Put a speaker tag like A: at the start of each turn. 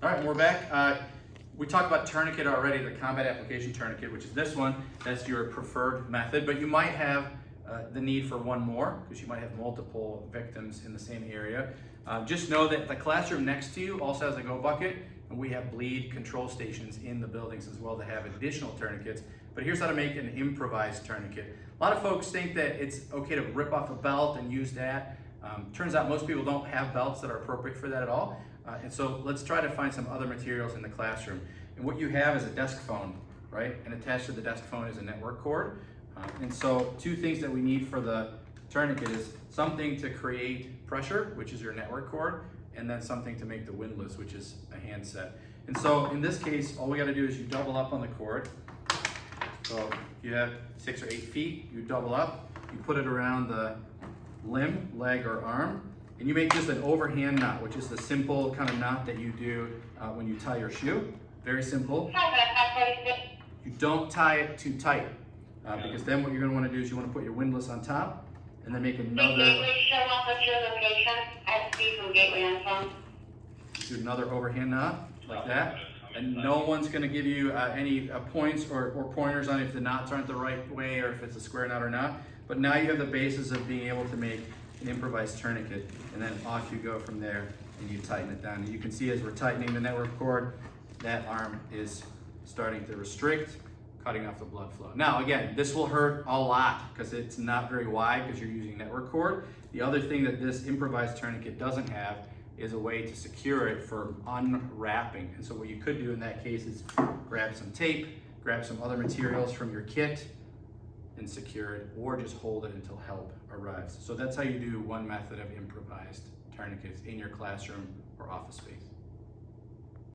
A: All right, we're back. We talked about tourniquet already, the combat application tourniquet, which is this one. That's your preferred method, but you might have the need for one more because you might have multiple victims in the same area. Just know that the classroom next to you also has a go bucket, and we have bleed control stations in the buildings as well to have additional tourniquets. But here's how to make an improvised tourniquet. A lot of folks think that it's okay to rip off a belt and use that. Turns out most people don't have belts that are appropriate for that at all. And so let's try to find some other materials in the classroom. And what you have is a desk phone, right? And attached to the desk phone is a network cord. And so two things that we need for the tourniquet is something to create pressure, which is your network cord, and then something to make the windlass, which is a handset. And so in this case, all we gotta do is you double up on the cord. So if you have 6 or 8 feet, you double up, you put it around the limb, leg, or arm, and you make just an overhand knot, which is the simple kind of knot that you do when you tie your shoe. Very simple. You don't tie it too tight because then what you're going to want to do is you want to put your windlass on top and then make another.
B: Show up at your location. I speak from Gateway on phone.
A: Do another overhand knot like that, and no one's going to give you any points or pointers on if the knots aren't the right way or if it's a square knot or not. But now you have the basis of being able to make an improvised tourniquet, and then off you go from there and you tighten it down. And you can see as we're tightening the network cord, that arm is starting to restrict, cutting off the blood flow. Now again, this will hurt a lot because it's not very wide because you're using network cord. The other thing that this improvised tourniquet doesn't have is a way to secure it for unwrapping. And so what you could do in that case is grab some tape, grab some other materials from your kit, and secure it, or just hold it until help arrives. So that's how you do one method of improvised tourniquets in your classroom or office space.